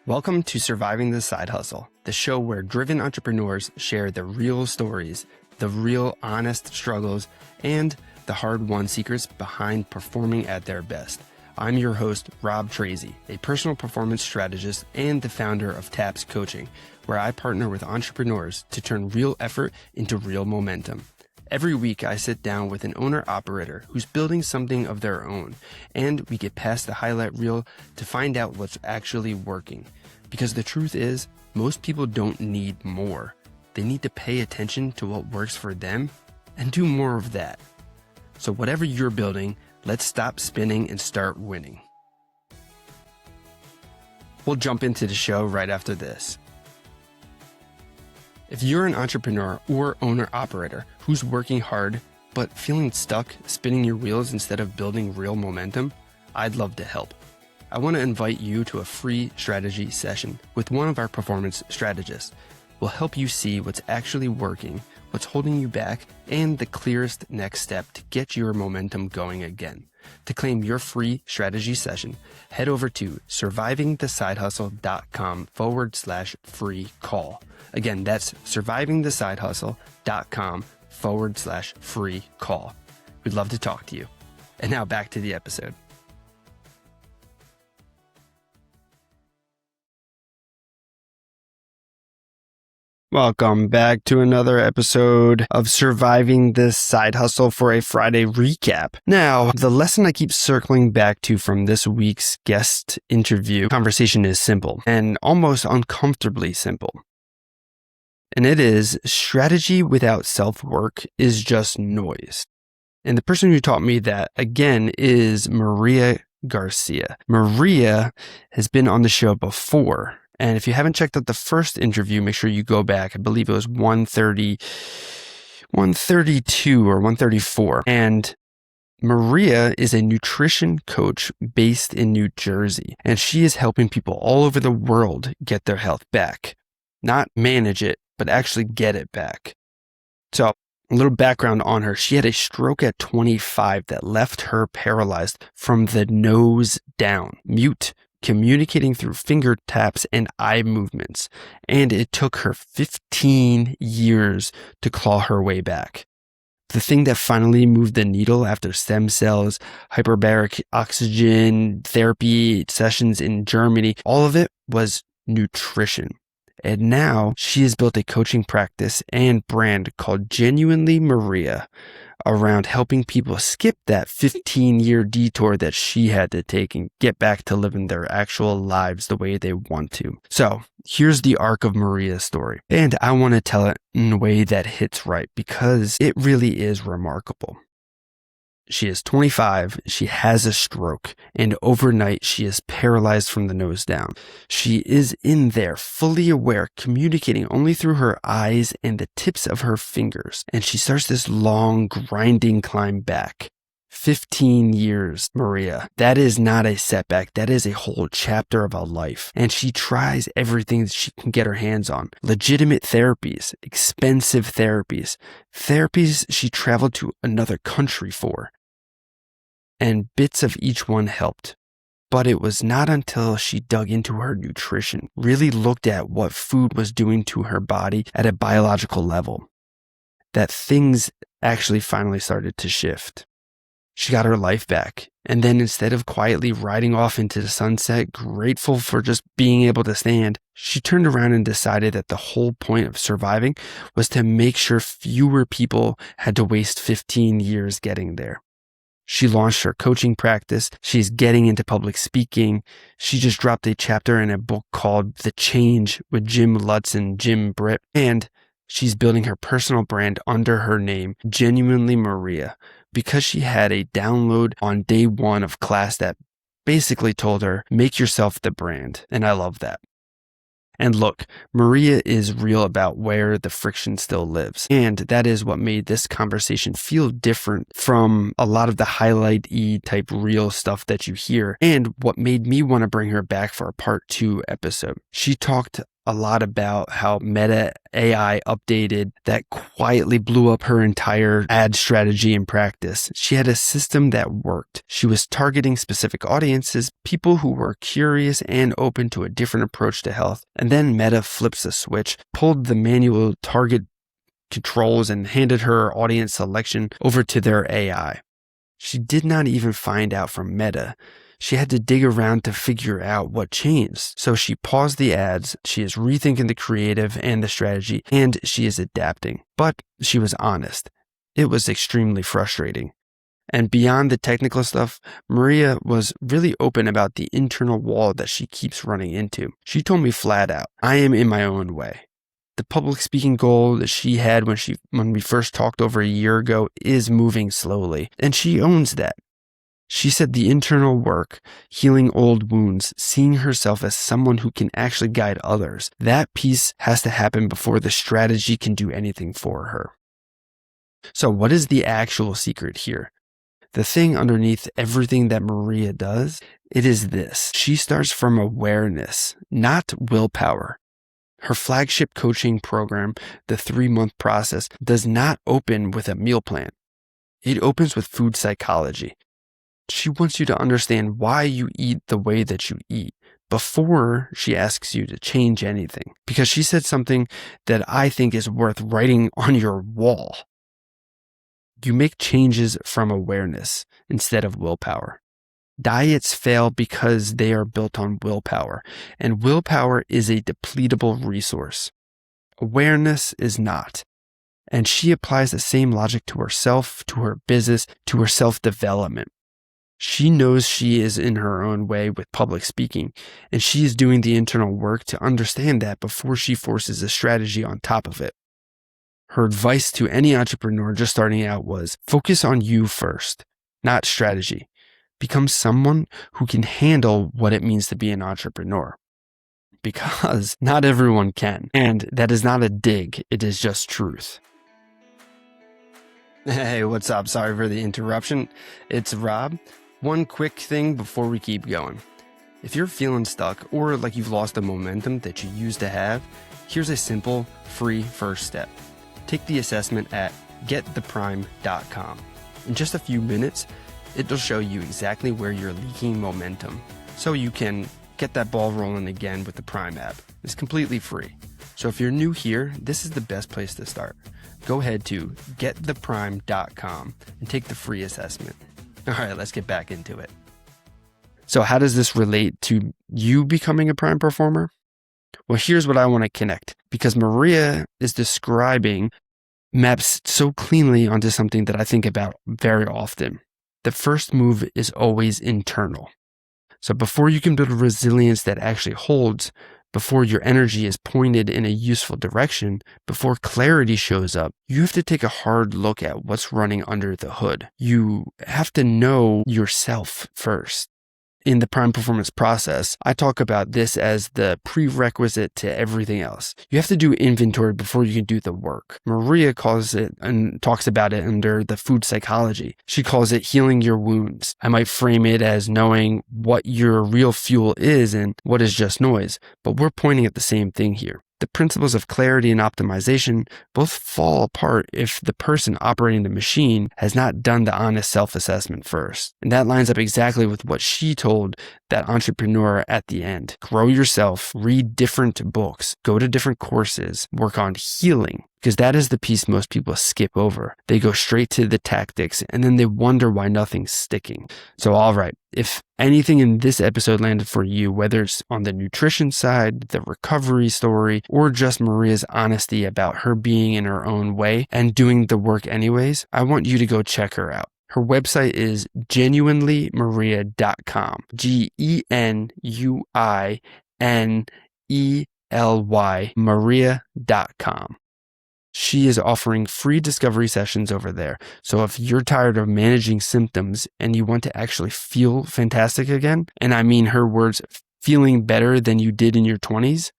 Welcome to Surviving the Side Hustle, the show where driven entrepreneurs share the real stories, the real honest struggles, and the hard-won secrets behind performing at their best. I'm your host, Rob Tracy, a personal performance strategist and the founder of TAPS Coaching, where I partner with entrepreneurs to turn real effort into real momentum. Every week, I sit down with an owner-operator who's building something of their own, and we get past the highlight reel to find out what's actually working. Because the truth is, most people don't need more. They need to pay attention to what works for them and do more of that. So whatever you're building, let's stop spinning and start winning. We'll jump into the show right after this. If you're an entrepreneur or owner-operator who's working hard but feeling stuck spinning your wheels instead of building real momentum, I'd love to help. I want to invite you to a free strategy session with one of our performance strategists. We'll help you see what's actually working, what's holding you back, and the clearest next step to get your momentum going again. To claim your free strategy session, head over to survivingthesidehustle.com/free call. Again, that's survivingthesidehustle.com/free call. We'd love to talk to you. And now back to the episode. Welcome back to another episode of Surviving the Side Hustle for a Friday recap. Now, the lesson I keep circling back to from this week's guest interview conversation is simple and almost uncomfortably simple. And it is, strategy without self-work is just noise. And the person who taught me that, again, is Maria Garcia. Maria has been on the show before. And if you haven't checked out the first interview, make sure you go back. I believe it was 132 or 134. And Maria is a nutrition coach based in New Jersey. And she is helping people all over the world get their health back. Not manage it, but actually get it back. So a little background on her. She had a stroke at 25 that left her paralyzed from the nose down, mute, communicating through finger taps and eye movements. And it took her 15 years to claw her way back. The thing that finally moved the needle after stem cells, hyperbaric oxygen therapy sessions in Germany, all of it was nutrition. And now she has built a coaching practice and brand called Genuinely Maria around helping people skip that 15-year detour that she had to take and get back to living their actual lives the way they want to. So here's the arc of Maria's story. And I want to tell it in a way that hits right because it really is remarkable. She is 25, she has a stroke, and overnight she is paralyzed from the nose down. She is in there, fully aware, communicating only through her eyes and the tips of her fingers. And she starts this long, grinding climb back. 15 years, Maria. That is not a setback. That is a whole chapter of a life. And she tries everything that she can get her hands on. Legitimate therapies, expensive therapies, therapies she traveled to another country for. And bits of each one helped. But it was not until she dug into her nutrition, really looked at what food was doing to her body at a biological level, that things actually finally started to shift. She got her life back. And then instead of quietly riding off into the sunset, grateful for just being able to stand, she turned around and decided that the whole point of surviving was to make sure fewer people had to waste 15 years getting there. She launched her coaching practice. She's getting into public speaking. She just dropped a chapter in a book called The Change with Jim Lutz and Jim Britt. And she's building her personal brand under her name, Genuinely Maria, because she had a download on day one of class that basically told her, make yourself the brand. And I love that. And look, Maria is real about where the friction still lives. And that is what made this conversation feel different from a lot of the highlight E type real stuff that you hear, and what made me want to bring her back for a part 2 episode. She talked a lot about how Meta AI updated that quietly blew up her entire ad strategy and practice. She had a system that worked. She was targeting specific audiences, people who were curious and open to a different approach to health. And then Meta flips a switch, pulled the manual target controls and handed her audience selection over to their AI. She did not even find out from Meta. She had to dig around to figure out what changed. So she paused the ads, she is rethinking the creative and the strategy, and she is adapting. But she was honest. It was extremely frustrating. And beyond the technical stuff, Maria was really open about the internal wall that she keeps running into. She told me flat out, I am in my own way. The public speaking goal that she had when we first talked over a year ago is moving slowly, and she owns that. She said the internal work, healing old wounds, seeing herself as someone who can actually guide others, that piece has to happen before the strategy can do anything for her. So what is the actual secret here? The thing underneath everything that Maria does, it is this. She starts from awareness, not willpower. Her flagship coaching program, the 3-month process, does not open with a meal plan. It opens with food psychology. She wants you to understand why you eat the way that you eat before she asks you to change anything. Because she said something that I think is worth writing on your wall. You make changes from awareness instead of willpower. Diets fail because they are built on willpower, and willpower is a depletable resource. Awareness is not. And she applies the same logic to herself, to her business, to her self-development. She knows she is in her own way with public speaking, and she is doing the internal work to understand that before she forces a strategy on top of it. Her advice to any entrepreneur just starting out was, focus on you first, not strategy. Become someone who can handle what it means to be an entrepreneur. Because not everyone can, and that is not a dig, it is just truth. Hey, what's up? Sorry for the interruption. It's Rob. One quick thing before we keep going. If you're feeling stuck or like you've lost the momentum that you used to have, here's a simple, free first step. Take the assessment at gettheprime.com. In just a few minutes, it'll show you exactly where you're leaking momentum so you can get that ball rolling again with the Prime app. It's completely free. So if you're new here, this is the best place to start. Go ahead to gettheprime.com and take the free assessment. All right, let's get back into it. So how does this relate to you becoming a Prime performer? Well, here's what I want to connect, because Maria is describing maps so cleanly onto something that I think about very often. The first move is always internal. So before you can build a resilience that actually holds, before your energy is pointed in a useful direction, before clarity shows up, you have to take a hard look at what's running under the hood. You have to know yourself first. In the Prime performance process, I talk about this as the prerequisite to everything else. You have to do inventory before you can do the work. Maria calls it and talks about it under the food psychology. She calls it healing your wounds. I might frame it as knowing what your real fuel is and what is just noise, but we're pointing at the same thing here. The principles of clarity and optimization both fall apart if the person operating the machine has not done the honest self-assessment first. And that lines up exactly with what she told that entrepreneur at the end. Grow yourself, read different books, go to different courses, work on healing, because that is the piece most people skip over. They go straight to the tactics and then they wonder why nothing's sticking. So, all right, if anything in this episode landed for you, whether it's on the nutrition side, the recovery story, or just Maria's honesty about her being in her own way and doing the work anyways, I want you to go check her out. Her website is genuinelymaria.com. GENUINELY Maria.com. She is offering free discovery sessions over there. So if you're tired of managing symptoms and you want to actually feel fantastic again, and I mean her words, feeling better than you did in your 20s,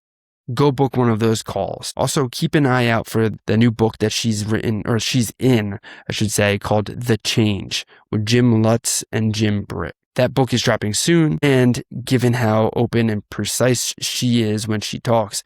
go book one of those calls. Also, keep an eye out for the new book that she's written, or she's in, I should say, called The Change with Jim Lutz and Jim Britt. That book is dropping soon, and given how open and precise she is when she talks,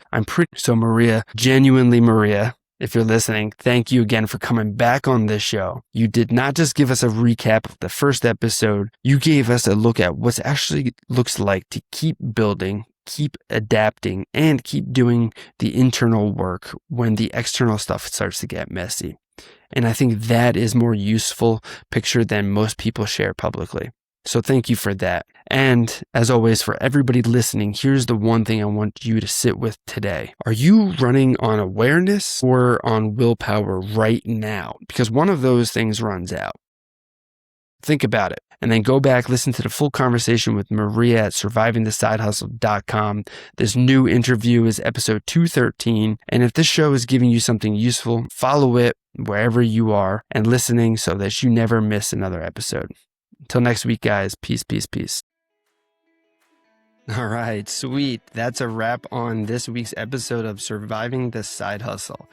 so Maria, genuinely Maria, if you're listening, thank you again for coming back on this show. You did not just give us a recap of the first episode, you gave us a look at what actually looks like to keep building, keep adapting, and keep doing the internal work when the external stuff starts to get messy. And I think that is more useful picture than most people share publicly. So thank you for that. And as always, for everybody listening, here's the one thing I want you to sit with today. Are you running on awareness or on willpower right now? Because one of those things runs out. Think about it. And then go back, listen to the full conversation with Maria at survivingthesidehustle.com. This new interview is episode 213. And if this show is giving you something useful, follow it wherever you are and listening so that you never miss another episode. Until next week, guys. Peace, peace, peace. All right, sweet. That's a wrap on this week's episode of Surviving the Side Hustle.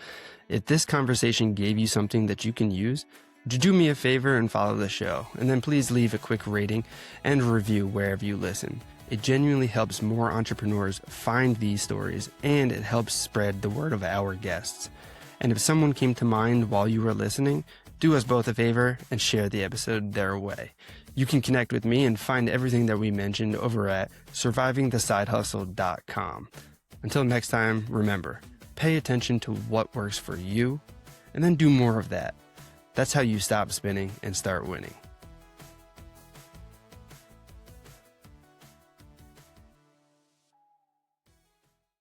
If this conversation gave you something that you can use, would you do me a favor and follow the show? And then please leave a quick rating and review wherever you listen. It genuinely helps more entrepreneurs find these stories, and it helps spread the word of our guests. And if someone came to mind while you were listening, do us both a favor and share the episode their way. You can connect with me and find everything that we mentioned over at survivingthesidehustle.com. Until next time, remember, pay attention to what works for you and then do more of that. That's how you stop spinning and start winning.